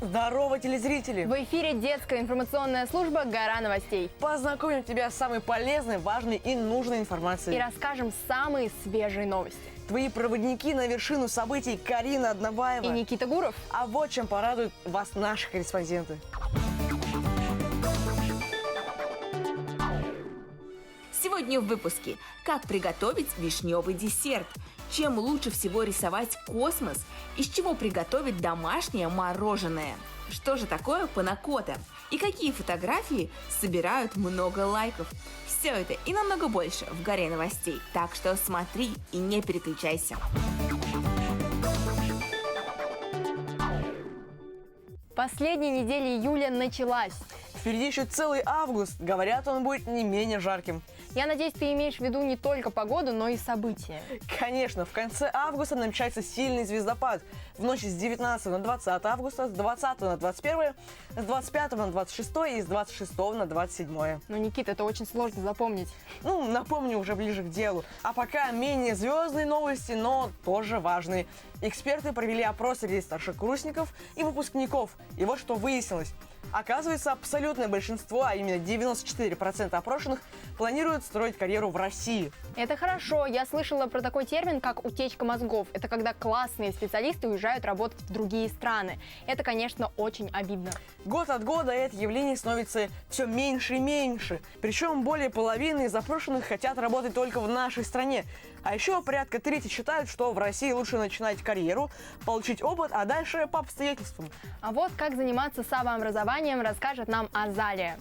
Здорово, телезрители! В эфире детская информационная служба «Гора новостей». Познакомим тебя с самой полезной, важной и нужной И информацией. расскажем самые свежие новости. Твои проводники на вершину событий Карина Однобаева. И Никита Гуров. А вот чем порадуют вас наши корреспонденты. Сегодня в выпуске: как приготовить вишневый десерт, чем лучше всего рисовать космос, из чего приготовить домашнее мороженое, что же такое панакота и какие фотографии собирают много лайков. Все это и намного больше в «Горе новостей», так что смотри и не переключайся. Последняя неделя июля началась. Впереди еще целый август. Говорят, он будет не менее жарким. Я надеюсь, ты имеешь в виду не только погоду, но и события. Конечно, в конце августа намечается сильный звездопад. В ночь с 19 на 20 августа, с 20 на 21, с 25 на 26 и с 26 на 27. Но, Никита, это очень сложно запомнить. Напомню уже ближе к делу. А пока менее звездные новости, но тоже важные. Эксперты провели опрос среди старшекурсников и выпускников. И вот что выяснилось. Оказывается, абсолютное большинство, а именно 94% опрошенных, планируют строить карьеру в России. Это хорошо. Я слышала про такой термин, как утечка мозгов. Это когда классные специалисты уезжают работать в другие страны. Это, конечно, очень обидно. Год от года это явление становится все меньше и меньше. Причем более половины из опрошенных хотят работать только в нашей стране. А еще порядка трети считают, что в России лучше начинать карьеру, получить опыт, а дальше по обстоятельствам. А вот как заниматься самообразованием, расскажет нам Азалия.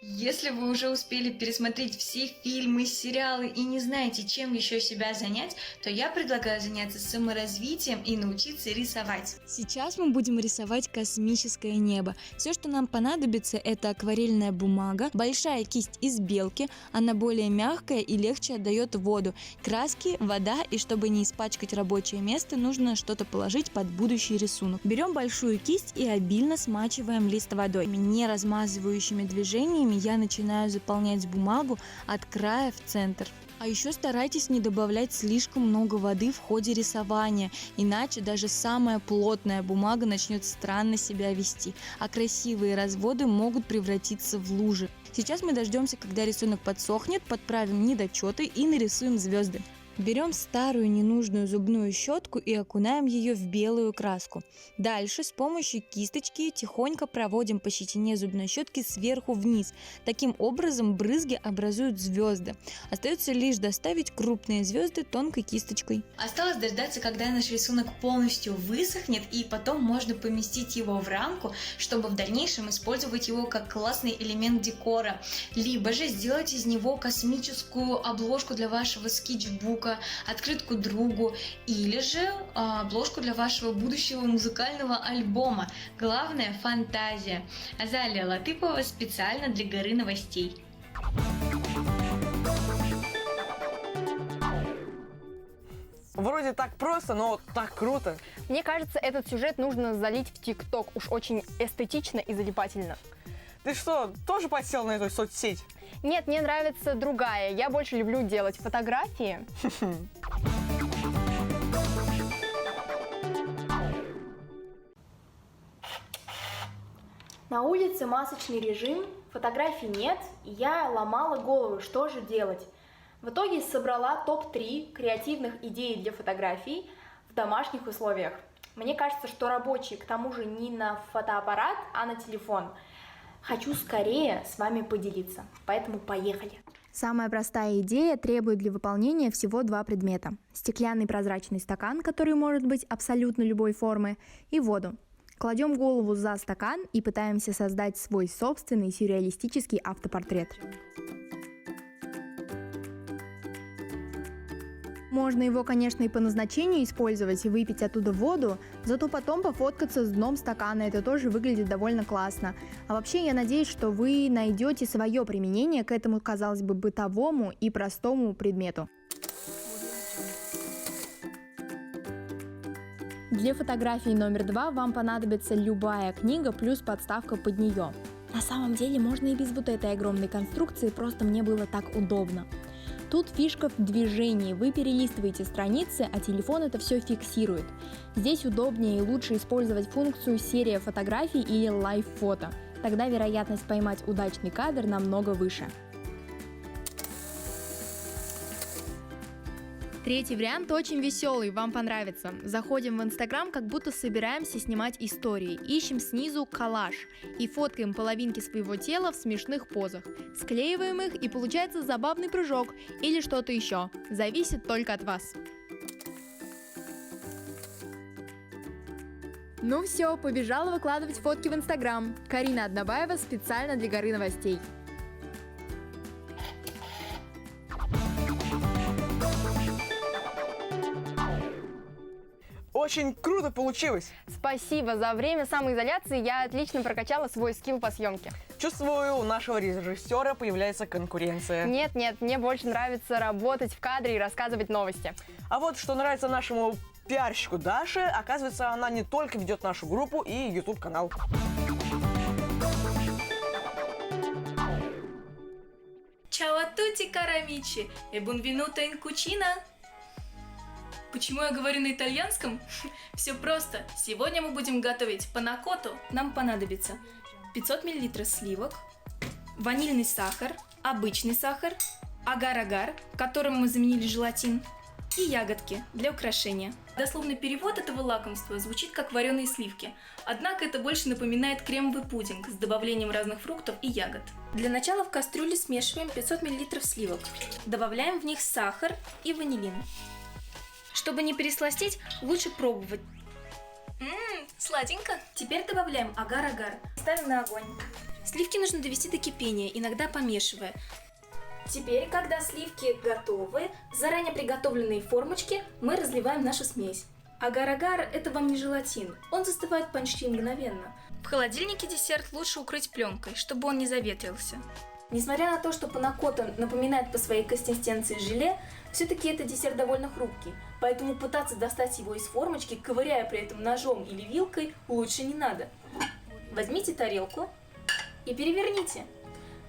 Если вы уже успели пересмотреть все фильмы, сериалы и не знаете, чем еще себя занять, то я предлагаю заняться саморазвитием и научиться рисовать. Сейчас мы будем рисовать космическое небо. Все, что нам понадобится, это акварельная бумага, большая кисть из белки, она более мягкая и легче отдает воду, краски, вода, и чтобы не испачкать рабочее место, нужно что-то положить под будущий рисунок. Берем большую кисть и обильно смачиваем лист водой. Не размазывающими движениями я начинаю заполнять бумагу от края в центр. А еще старайтесь не добавлять слишком много воды в ходе рисования, иначе даже самая плотная бумага начнет странно себя вести, а красивые разводы могут превратиться в лужи. Сейчас мы дождемся, когда рисунок подсохнет, подправим недочеты и нарисуем звезды. Берем старую ненужную зубную щетку и окунаем ее в белую краску. Дальше с помощью кисточки тихонько проводим по щетине зубной щетки сверху вниз. Таким образом брызги образуют звезды. Остается лишь доставить крупные звезды тонкой кисточкой. Осталось дождаться, когда наш рисунок полностью высохнет, и потом можно поместить его в рамку, чтобы в дальнейшем использовать его как классный элемент декора. Либо же сделать из него космическую обложку для вашего скетчбука, открытку другу, или же обложку для вашего будущего музыкального альбома. Главное — фантазия. Азалия Латыпова специально для «Горы новостей». Вроде так просто, но так круто. Мне кажется, этот сюжет нужно залить в ТикТок. Уж очень эстетично и залипательно. Ты что, тоже подсел на эту соцсеть? Нет, мне нравится другая. Я больше люблю делать фотографии. На улице масочный режим, фотографий нет, и я ломала голову, что же делать. В итоге собрала топ-3 креативных идей для фотографий в домашних условиях. Мне кажется, что рабочие, к тому же, не на фотоаппарат, а на телефон. Хочу скорее с вами поделиться, поэтому поехали. Самая простая идея требует для выполнения всего 2 предмета. Стеклянный прозрачный стакан, который может быть абсолютно любой формы, и воду. Кладем голову за стакан и пытаемся создать свой собственный сюрреалистический автопортрет. Можно его, конечно, и по назначению использовать, и выпить оттуда воду, зато потом пофоткаться с дном стакана, это тоже выглядит довольно классно. А вообще я надеюсь, что вы найдете свое применение к этому, казалось бы, бытовому и простому предмету. Для фотографии номер 2 вам понадобится любая книга плюс подставка под нее. На самом деле можно и без вот этой огромной конструкции, просто мне было так удобно. Тут фишка в движении, вы перелистываете страницы, а телефон это все фиксирует. Здесь удобнее и лучше использовать функцию серия фотографий или лайв-фото. Тогда вероятность поймать удачный кадр намного выше. Третий вариант очень веселый, вам понравится. Заходим в Инстаграм, как будто собираемся снимать истории. Ищем снизу коллаж и фоткаем половинки своего тела в смешных позах. Склеиваем их, и получается забавный прыжок или что-то еще. Зависит только от вас. Ну все, побежала выкладывать фотки в Инстаграм. Карина Однобаева специально для Горы новостей. Очень круто получилось. Спасибо, за время самоизоляции я отлично прокачала свой скилл по съемке. Чувствую, у нашего режиссера появляется конкуренция. Нет, мне больше нравится работать в кадре и рассказывать новости. А вот что нравится нашему пиарщику Даше, оказывается, она не только ведет нашу группу и YouTube-канал. Ciao a tutti, cari amici, e benvenuto in cucina. Почему я говорю на итальянском? Все просто. Сегодня мы будем готовить панакоту. Нам понадобится 500 мл сливок, ванильный сахар, обычный сахар, агар-агар, которым мы заменили желатин, и ягодки для украшения. Дословный перевод этого лакомства звучит как вареные сливки, однако это больше напоминает кремовый пудинг с добавлением разных фруктов и ягод. Для начала в кастрюле смешиваем 500 мл сливок, добавляем в них сахар и ванилин. Чтобы не пересластить, лучше пробовать. Сладенько. Теперь добавляем агар-агар. Ставим на огонь. Сливки нужно довести до кипения, иногда помешивая. Теперь, когда сливки готовы, в заранее приготовленные формочки мы разливаем нашу смесь. Агар-агар – это вам не желатин, он застывает почти мгновенно. В холодильнике десерт лучше укрыть пленкой, чтобы он не заветрился. Несмотря на то, что панакота напоминает по своей консистенции желе, все-таки это десерт довольно хрупкий, поэтому пытаться достать его из формочки, ковыряя при этом ножом или вилкой, лучше не надо. Возьмите тарелку и переверните.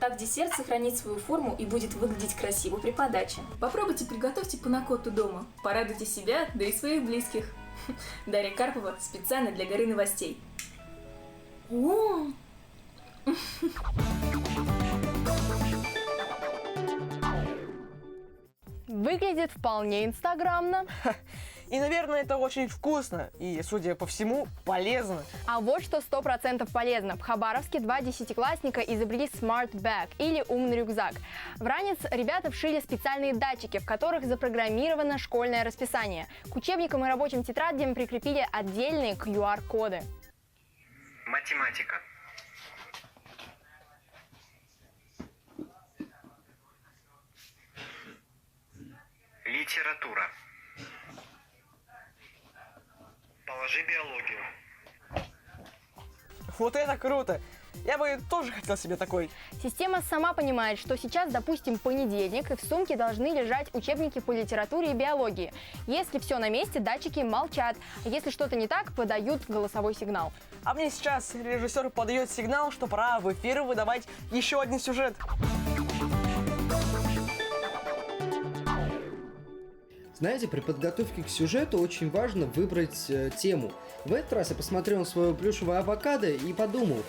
Так десерт сохранит свою форму и будет выглядеть красиво при подаче. Попробуйте приготовьте панакоту дома, порадуйте себя, да и своих близких. Дарья Карпова специально для Горы новостей. Выглядит вполне инстаграмно. И, наверное, это очень вкусно и, судя по всему, полезно. А вот что 100% полезно. В Хабаровске 2 десятиклассника изобрели Smart Bag или умный рюкзак. В ранец ребята вшили специальные датчики, в которых запрограммировано школьное расписание. К учебникам и рабочим тетрадям прикрепили отдельные QR-коды. Математика. Литература. Положи биологию. Вот это круто! Я бы тоже хотел себе такой. Система сама понимает, что сейчас, допустим, понедельник, и в сумке должны лежать учебники по литературе и биологии. Если все на месте, датчики молчат. А если что-то не так, подают голосовой сигнал. А мне сейчас режиссер подает сигнал, что пора в эфир выдавать еще один сюжет. Знаете, при подготовке к сюжету очень важно выбрать тему. В этот раз я посмотрел на свое плюшевое авокадо и подумал,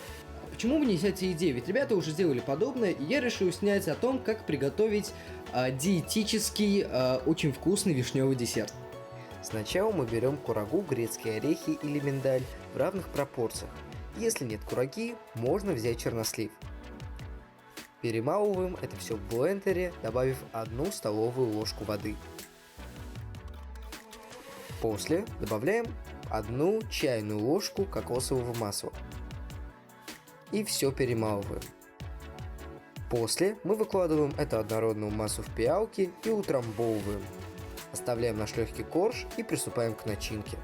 почему бы не снять идею, ведь ребята уже сделали подобное, и я решил снять о том, как приготовить диетический, очень вкусный вишневый десерт. Сначала мы берем курагу, грецкие орехи или миндаль в равных пропорциях. Если нет кураги, можно взять чернослив. Перемалываем это все в блендере, добавив 1 столовую ложку воды. После добавляем 1 чайную ложку кокосового масла. И все перемалываем. После мы выкладываем эту однородную массу в пиалки и утрамбовываем. Оставляем наш легкий корж и приступаем к начинке.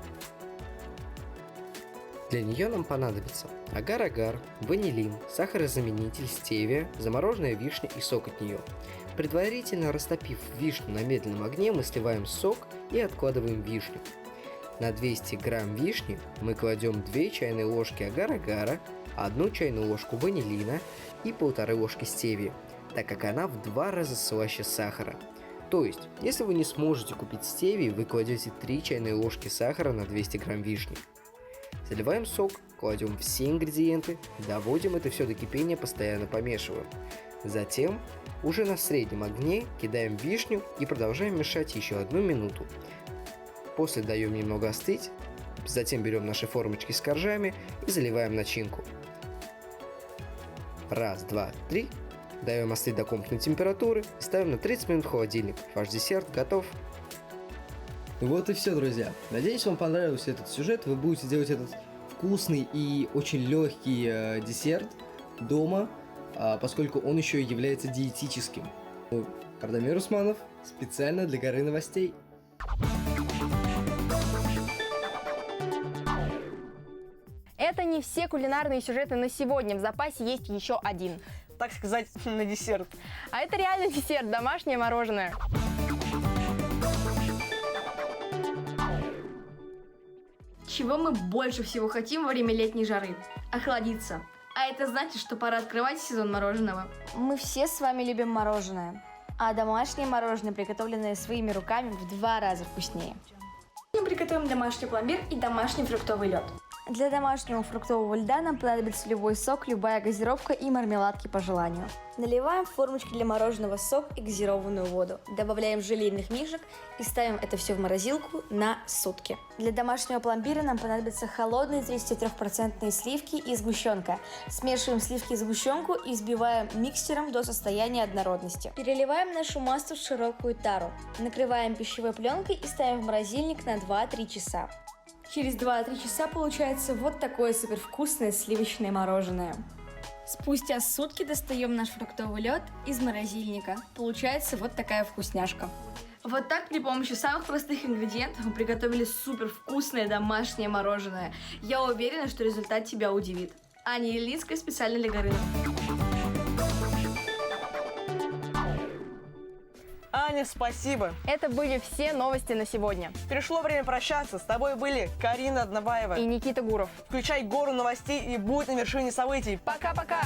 Для нее нам понадобится агар-агар, ванилин, сахарозаменитель, стевия, замороженная вишня и сок от нее. Предварительно растопив вишню на медленном огне, мы сливаем сок и откладываем вишню. На 200 грамм вишни мы кладем 2 чайные ложки агар-агара, 1 чайную ложку ванилина и 1,5 ложки стевии, так как она в 2 раза слаще сахара. То есть, если вы не сможете купить стевии, вы кладете 3 чайные ложки сахара на 200 грамм вишни. Заливаем сок, кладем все ингредиенты, доводим это все до кипения, постоянно помешиваем. Затем, уже на среднем огне, кидаем вишню и продолжаем мешать еще 1 минуту. После даем немного остыть, затем берем наши формочки с коржами и заливаем начинку. Раз, два, три. Даем остыть до комнатной температуры и ставим на 30 минут в холодильник. Ваш десерт готов. Вот и все, друзья. Надеюсь, вам понравился этот сюжет. Вы будете делать этот вкусный и очень легкий десерт дома, поскольку он еще и является диетическим. Ардамир Усманов специально для Горы новостей. Это не все кулинарные сюжеты на сегодня. В запасе есть еще один. Так сказать, на десерт. А это реальный десерт, домашнее мороженое. Чего мы больше всего хотим во время летней жары? Охладиться. А это значит, что пора открывать сезон мороженого. Мы все с вами любим мороженое. А домашнее мороженое, приготовленное своими руками, в 2 раза вкуснее. Мы приготовим домашний пломбир и домашний фруктовый лед. Для домашнего фруктового льда нам понадобится любой сок, любая газировка и мармеладки по желанию. Наливаем в формочки для мороженого сок и газированную воду. Добавляем желейных мишек и ставим это все в морозилку на сутки. Для домашнего пломбира нам понадобятся холодные 33% сливки и сгущенка. Смешиваем сливки и сгущенку и взбиваем миксером до состояния однородности. Переливаем нашу массу в широкую тару. Накрываем пищевой пленкой и ставим в морозильник на 2-3 часа. Через 2-3 часа получается вот такое супервкусное сливочное мороженое. Спустя сутки достаем наш фруктовый лед из морозильника. Получается вот такая вкусняшка. Вот так при помощи самых простых ингредиентов мы приготовили супервкусное домашнее мороженое. Я уверена, что результат тебя удивит. Аня Елинская специально для Горы. Аня, спасибо. Это были все новости на сегодня. Пришло время прощаться. С тобой были Карина Однобаева и Никита Гуров. Включай гору новостей и будь на вершине событий. Пока-пока!